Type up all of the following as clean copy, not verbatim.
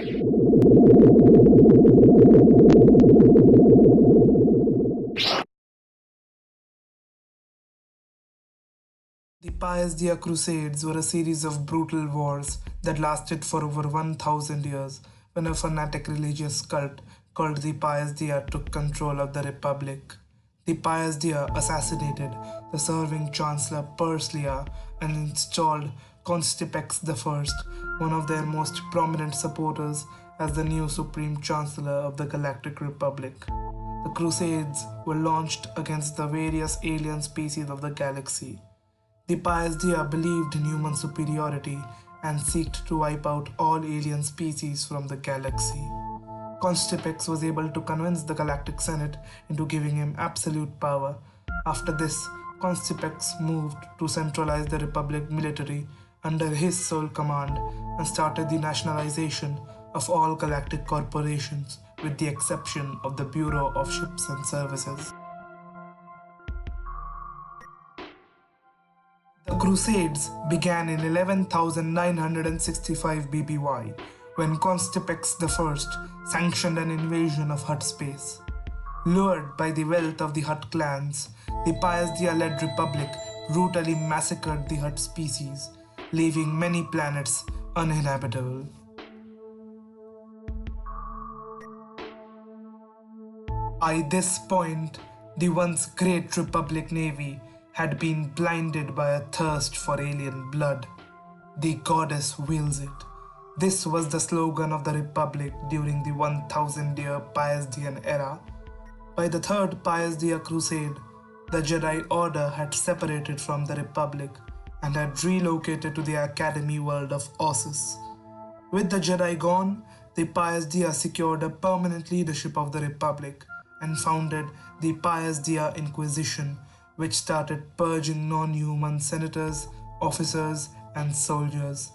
The Pius Dea Crusades were a series of brutal wars that lasted for over 1,000 years when a fanatic religious cult called the Pius Dea took control of the Republic. The Pius Dea assassinated the serving Chancellor Pius Lea and installed Constipex I, one of their most prominent supporters, as the new Supreme Chancellor of the Galactic Republic. The Crusades were launched against the various alien species of the galaxy. The Pius Dea believed in human superiority and sought to wipe out all alien species from the galaxy. Constipex was able to convince the Galactic Senate into giving him absolute power. After this, Constipex moved to centralize the Republic military under his sole command and started the nationalization of all galactic corporations with the exception of the Bureau of Ships and Services. The Crusades began in 11,965 BBY when Constipex I sanctioned an invasion of Hutt space. Lured by the wealth of the Hutt clans, the Pius Dea-led Republic brutally massacred the Hutt species, leaving many planets uninhabitable. By this point, the once great Republic Navy had been blinded by a thirst for alien blood. The goddess wills it. This was the slogan of the Republic during the 1,000-year Pius Dean era. By the Third Pius Dea Crusade, the Jedi Order had separated from the Republic and had relocated to the Academy world of Ossus. With the Jedi gone, the Pius Dea secured a permanent leadership of the Republic and founded the Pius Dea Inquisition, which started purging non-human senators, officers, and soldiers.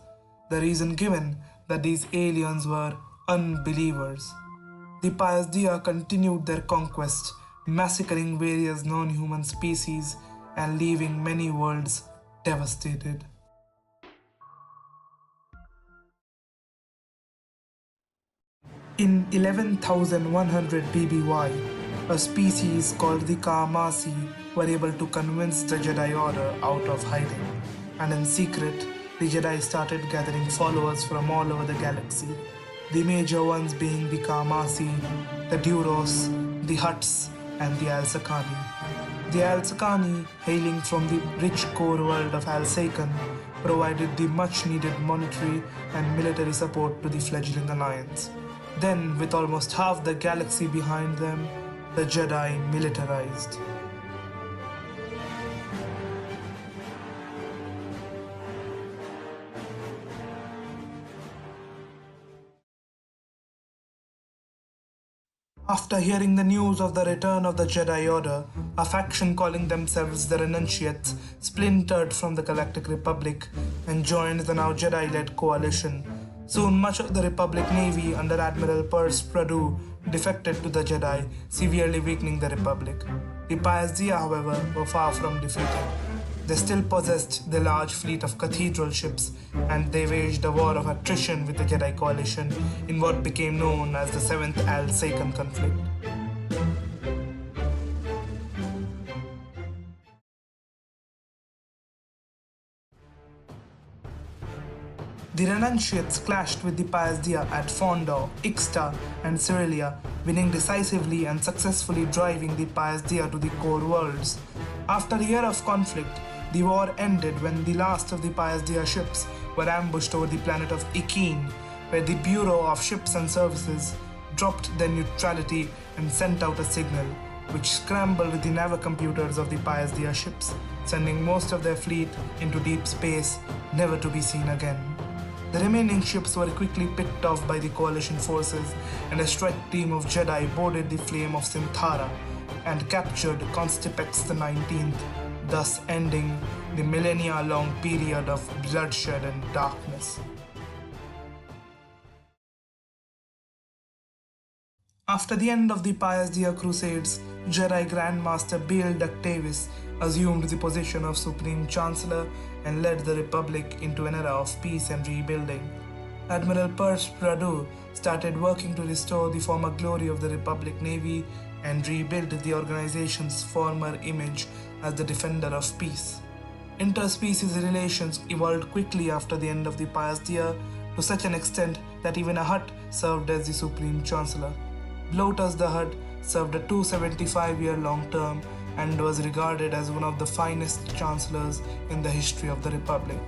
The reason given that these aliens were unbelievers. The Pius Dea continued their conquest, massacring various non-human species and leaving many worlds devastated. In 11,100 BBY, a species called the Kamasi were able to convince the Jedi Order out of hiding, and in secret, the Jedi started gathering followers from all over the galaxy, the major ones being the Kamasi, the Duros, the Hutts, and the Alsakani. The Alsakani, hailing from the rich core world of Alsakan, provided the much-needed monetary and military support to the fledgling alliance. Then, with almost half the galaxy behind them, the Jedi militarized. After hearing the news of the return of the Jedi Order, a faction calling themselves the Renunciates splintered from the Galactic Republic and joined the now Jedi-led coalition. Soon much of the Republic Navy under Admiral Pius Perdue defected to the Jedi, severely weakening the Republic. The Pius Dea, however, were far from defeated. They still possessed the large fleet of cathedral ships, and they waged a war of attrition with the Jedi coalition in what became known as the Seventh Alsakan conflict. The Renunciates clashed with the Pius Dea at Fondor, Ixta, and Cyrilia, winning decisively and successfully driving the Pius Dea to the core worlds. After a year of conflict, the war ended when the last of the Pius Dea ships were ambushed over the planet of Ikeen, where the Bureau of Ships and Services dropped their neutrality and sent out a signal, which scrambled the navicomputers of the Pius Dea ships, sending most of their fleet into deep space, never to be seen again. The remaining ships were quickly picked off by the coalition forces, and a strike team of Jedi boarded the Flame of Synthara and captured Constipex XIX, thus ending the millennia-long period of bloodshed and darkness. After the end of the Pius Dea Crusades, Jedi Grandmaster Bail Ductavis assumed the position of Supreme Chancellor and led the Republic into an era of peace and rebuilding. Admiral Pius Perdue started working to restore the former glory of the Republic Navy and rebuild the organization's former image as the defender of peace. Interspecies relations evolved quickly after the end of the Pius Dea to such an extent that even a Hutt served as the Supreme Chancellor. Blotus the Hutt served a 275-year-long term and was regarded as one of the finest chancellors in the history of the Republic.